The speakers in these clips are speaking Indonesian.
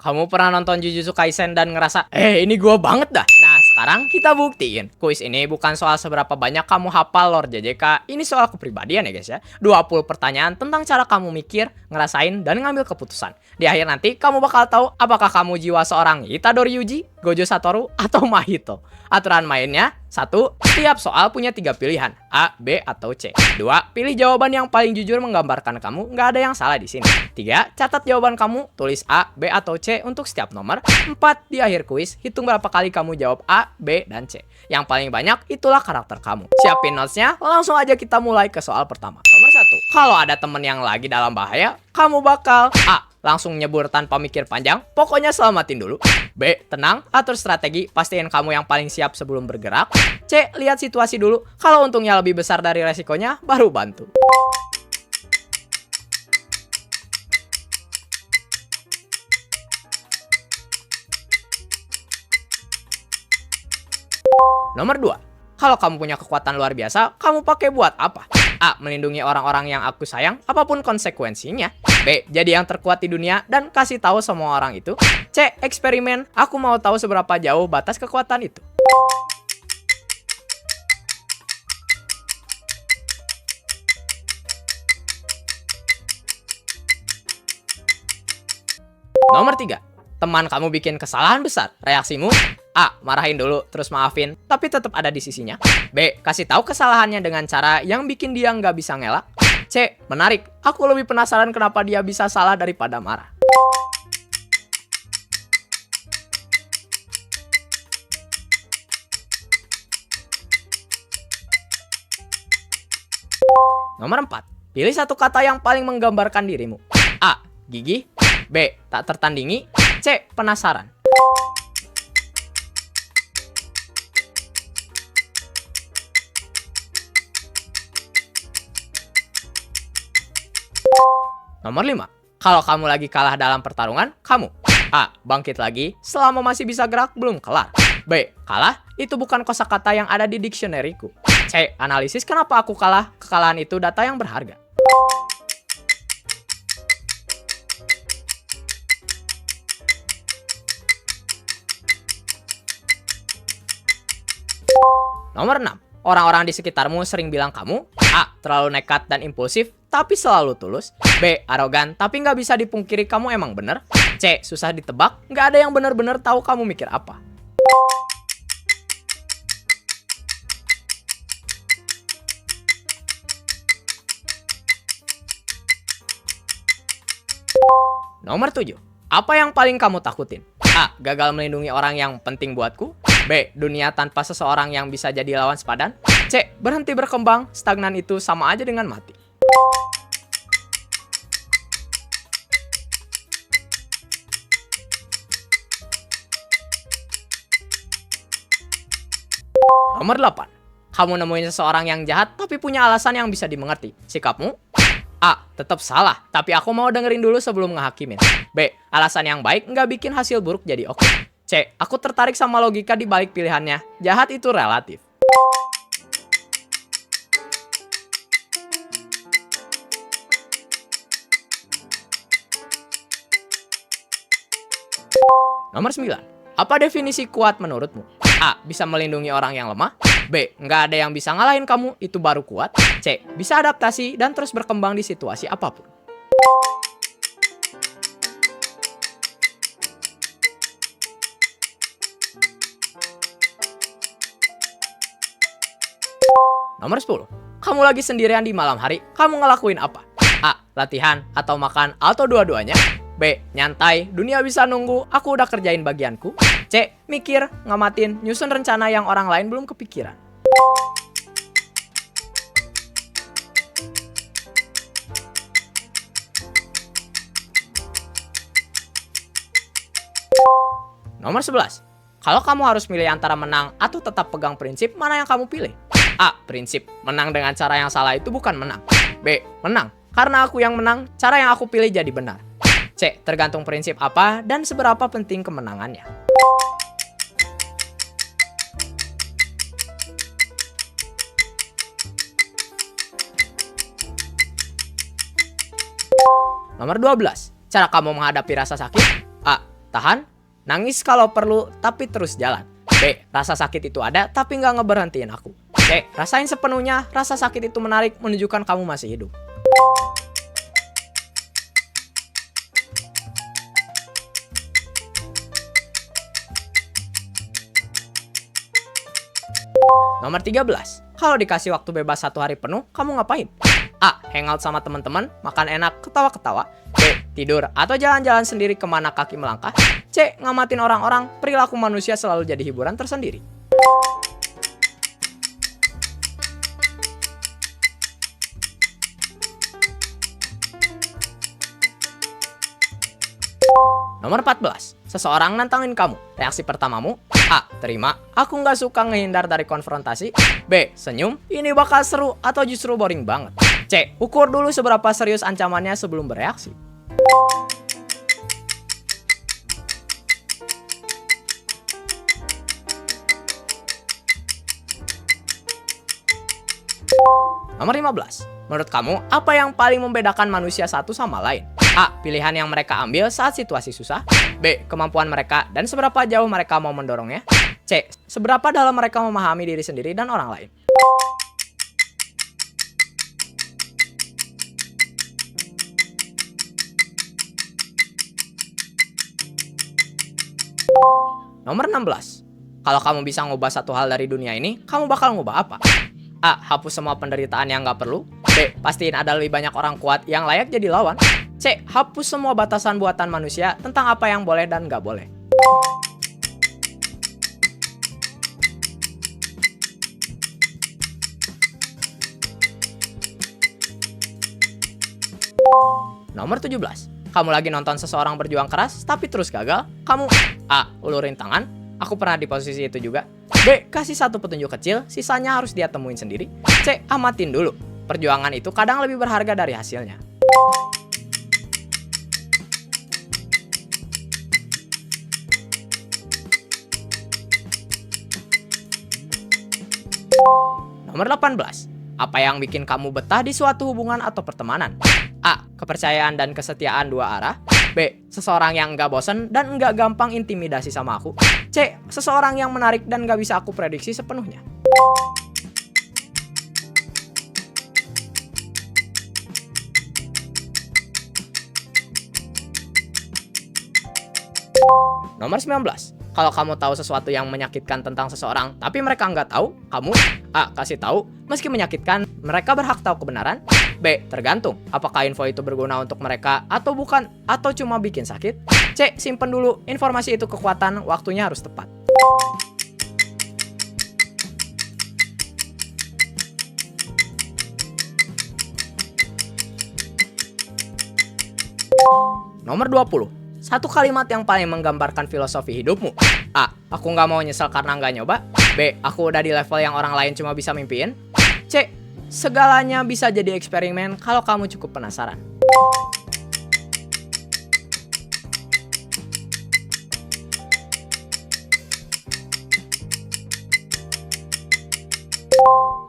Kamu pernah nonton Jujutsu Kaisen dan ngerasa, ini gua banget dah? Nah, sekarang kita buktiin. Kuis ini bukan soal seberapa banyak kamu hafal Lord JJK. Ini soal kepribadian ya guys ya. 20 pertanyaan tentang cara kamu mikir, ngerasain, dan ngambil keputusan. Di akhir nanti, kamu bakal tahu apakah kamu jiwa seorang Itadori Yuji, Gojo Satoru, atau Mahito. Aturan mainnya, 1. Setiap soal punya 3 pilihan, A, B, atau C. 2. Pilih jawaban yang paling jujur menggambarkan kamu, nggak ada yang salah di sini. 3. Catat jawaban kamu, tulis A, B, atau C untuk setiap nomor. 4. Di akhir kuis, hitung berapa kali kamu jawab A, B, dan C. Yang paling banyak, itulah karakter kamu. Siapin notesnya, langsung aja kita mulai ke soal pertama. Nomor 1. Kalau ada temen yang lagi dalam bahaya, kamu bakal A. Langsung nyebur tanpa mikir panjang, pokoknya selamatin dulu. B. Tenang, atur strategi, pastiin kamu yang paling siap sebelum bergerak. C. Lihat situasi dulu, kalau untungnya lebih besar dari resikonya, baru bantu. Nomor 2. Kalau kamu punya kekuatan luar biasa, kamu pakai buat apa? A. Melindungi orang-orang yang aku sayang, apapun konsekuensinya. B. Jadi yang terkuat di dunia dan kasih tahu semua orang itu. C. Eksperimen, aku mau tahu seberapa jauh batas kekuatan itu. Nomor 3. Teman kamu bikin kesalahan besar. Reaksimu? A. Marahin dulu, terus maafin, tapi tetap ada di sisinya. B. Kasih tahu kesalahannya dengan cara yang bikin dia nggak bisa ngelak. C. Menarik. Aku lebih penasaran kenapa dia bisa salah daripada marah. Nomor 4. Pilih satu kata yang paling menggambarkan dirimu. A. Gigih. B. Tak tertandingi. C. Penasaran. Nomor 5. Kalau kamu lagi kalah dalam pertarungan, kamu A. Bangkit lagi, selama masih bisa gerak belum kelar. B. Kalah, itu bukan kosakata yang ada di dictionary-ku. C. Analisis kenapa aku kalah, kekalahan itu data yang berharga. Nomor 6. Orang-orang di sekitarmu sering bilang kamu A. Terlalu nekat dan impulsif, tapi selalu tulus. B. Arogan, tapi nggak bisa dipungkiri kamu emang bener. C. Susah ditebak, nggak ada yang bener-bener tahu kamu mikir apa. Nomor 7. Apa yang paling kamu takutin? A. Gagal melindungi orang yang penting buatku. B. Dunia tanpa seseorang yang bisa jadi lawan sepadan. C. Berhenti berkembang, stagnan itu sama aja dengan mati. Nomor 8. Kamu nemuin seseorang yang jahat tapi punya alasan yang bisa dimengerti. Sikapmu? A. Tetap salah, tapi aku mau dengerin dulu sebelum ngehakimin. B. Alasan yang baik nggak bikin hasil buruk jadi oke. C. Aku tertarik sama logika di balik pilihannya. Jahat itu relatif. Nomor 9. Apa definisi kuat menurutmu? A. Bisa melindungi orang yang lemah. B. Nggak ada yang bisa ngalahin kamu, itu baru kuat. C. Bisa adaptasi dan terus berkembang di situasi apapun. Nomor 10. Kamu lagi sendirian di malam hari, kamu ngelakuin apa? A. Latihan atau makan atau dua-duanya. B. Nyantai, dunia bisa nunggu, aku udah kerjain bagianku. C. Mikir, ngamatin, nyusun rencana yang orang lain belum kepikiran. Nomor 11. Kalau kamu harus milih antara menang atau tetap pegang prinsip, mana yang kamu pilih? A. Prinsip, menang dengan cara yang salah itu bukan menang. B. Menang, karena aku yang menang, cara yang aku pilih jadi benar. C. Tergantung prinsip apa dan seberapa penting kemenangannya. Nomor 12. Cara kamu menghadapi rasa sakit? A. tahan, nangis kalau perlu tapi terus jalan. B. Rasa sakit itu ada tapi nggak ngeberhentiin aku. C. Rasain sepenuhnya, rasa sakit itu menarik menunjukkan kamu masih hidup. Nomor 13. Kalau dikasih waktu bebas 1 hari penuh, kamu ngapain? A. Hangout sama teman-teman, makan enak, ketawa-ketawa. B. Tidur atau jalan-jalan sendiri kemana kaki melangkah. C. Ngamatin orang-orang, perilaku manusia selalu jadi hiburan tersendiri. Nomor 14. Seseorang nantangin kamu. Reaksi pertamamu: A. Terima, aku nggak suka ngehindar dari konfrontasi. B. Senyum, ini bakal seru atau justru boring banget. C. Ukur dulu seberapa serius ancamannya sebelum bereaksi. Nomor 15. Menurut kamu, apa yang paling membedakan manusia satu sama lain? A. Pilihan yang mereka ambil saat situasi susah. B. Kemampuan mereka dan seberapa jauh mereka mau mendorongnya. C. Seberapa dalam mereka memahami diri sendiri dan orang lain. Nomor 16. Kalau kamu bisa ngubah satu hal dari dunia ini, kamu bakal ngubah apa? A. Hapus semua penderitaan yang nggak perlu. B. Pastiin ada lebih banyak orang kuat yang layak jadi lawan. C. Hapus semua batasan buatan manusia tentang apa yang boleh dan nggak boleh. Nomor 17. Kamu lagi nonton seseorang berjuang keras tapi terus gagal. Kamu A. Ulurin tangan, aku pernah di posisi itu juga. B. Kasih satu petunjuk kecil, sisanya harus dia temuin sendiri. C. Amatin dulu, perjuangan itu kadang lebih berharga dari hasilnya. Nomor 18. Apa yang bikin kamu betah di suatu hubungan atau pertemanan? A. Kepercayaan dan kesetiaan dua arah. B. Seseorang yang nggak bosen dan nggak gampang intimidasi sama aku. C. Seseorang yang menarik dan nggak bisa aku prediksi sepenuhnya. Nomor 19. Kalau kamu tahu sesuatu yang menyakitkan tentang seseorang, tapi mereka nggak tahu, kamu A. Kasih tahu, meski menyakitkan, mereka berhak tahu kebenaran. B. Tergantung, apakah info itu berguna untuk mereka atau bukan, atau cuma bikin sakit. C. Simpen dulu, informasi itu kekuatan, waktunya harus tepat. Nomor 20. Satu kalimat yang paling menggambarkan filosofi hidupmu. A. Aku nggak mau nyesel karena nggak nyoba. B. Aku udah di level yang orang lain cuma bisa mimpiin. C. Segalanya bisa jadi eksperimen kalau kamu cukup penasaran.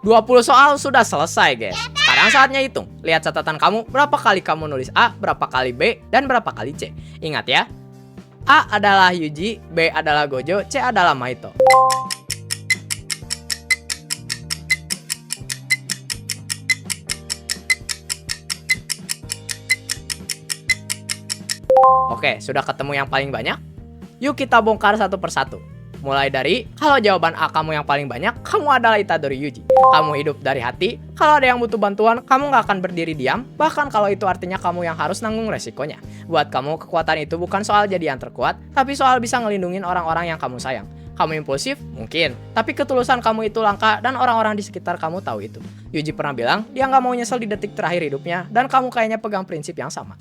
"20 soal sudah selesai, guys. Sekarang saatnya hitung. Lihat catatan kamu, berapa kali kamu nulis A, berapa kali B, dan berapa kali C. Ingat ya, A adalah Yuji, B adalah Gojo, C adalah Mahito. Oke, sudah ketemu yang paling banyak? Yuk kita bongkar satu persatu. Mulai dari, kalau jawaban A kamu yang paling banyak, kamu adalah Itadori Yuji. Kamu hidup dari hati, kalau ada yang butuh bantuan, kamu nggak akan berdiri diam, bahkan kalau itu artinya kamu yang harus nanggung resikonya. Buat kamu, kekuatan itu bukan soal jadi yang terkuat, tapi soal bisa ngelindungin orang-orang yang kamu sayang. Kamu impulsif? Mungkin. Tapi ketulusan kamu itu langka dan orang-orang di sekitar kamu tahu itu. Yuji pernah bilang, dia nggak mau nyesel di detik terakhir hidupnya, dan kamu kayaknya pegang prinsip yang sama.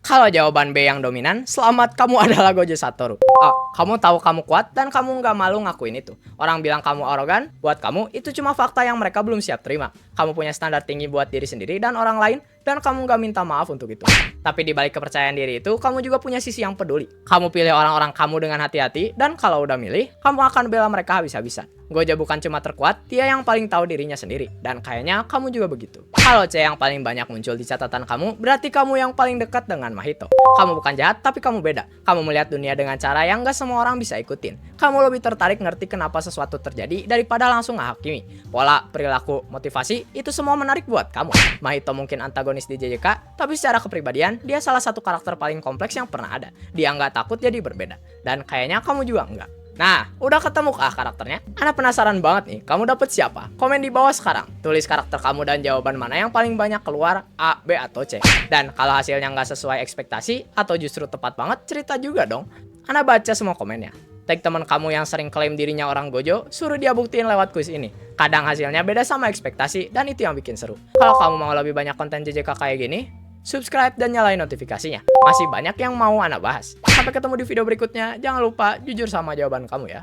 Kalau jawaban B yang dominan, selamat, kamu adalah Gojo Satoru. A. Kamu tahu kamu kuat dan kamu nggak malu ngakuin itu. Orang bilang kamu arogan, buat kamu itu cuma fakta yang mereka belum siap terima. Kamu punya standar tinggi buat diri sendiri dan orang lain. dan kamu nggak minta maaf untuk itu. Tapi di balik kepercayaan diri itu, kamu juga punya sisi yang peduli. Kamu pilih orang-orang kamu dengan hati-hati, dan kalau udah milih, kamu akan bela mereka habis-habisan. Gojo bukan cuma terkuat, dia yang paling tahu dirinya sendiri. Dan kayaknya kamu juga begitu. Kalau C yang paling banyak muncul di catatan kamu, berarti kamu yang paling dekat dengan Mahito. Kamu bukan jahat, tapi kamu beda. Kamu melihat dunia dengan cara yang gak semua orang bisa ikutin. Kamu lebih tertarik ngerti kenapa sesuatu terjadi daripada langsung ngehakimi. Pola, perilaku, motivasi, itu semua menarik buat kamu. Mahito mungkin antagonis di JJK, tapi secara kepribadian, dia salah satu karakter paling kompleks yang pernah ada. Dia nggak takut jadi berbeda. Dan kayaknya kamu juga enggak. Nah, udah ketemu kah karakternya? Ana penasaran banget nih, kamu dapet siapa? Komen di bawah sekarang. Tulis karakter kamu dan jawaban mana yang paling banyak keluar, A, B, atau C. Dan kalau hasilnya nggak sesuai ekspektasi, atau justru tepat banget, cerita juga dong. Ana baca semua komennya. Tag teman kamu yang sering klaim dirinya orang Gojo, suruh dia buktiin lewat kuis ini. Kadang hasilnya beda sama ekspektasi, dan itu yang bikin seru. Kalau kamu mau lebih banyak konten JJK kayak gini, subscribe dan nyalain notifikasinya. Masih banyak yang mau Ana bahas. Sampai ketemu di video berikutnya. Jangan lupa jujur sama jawaban kamu ya.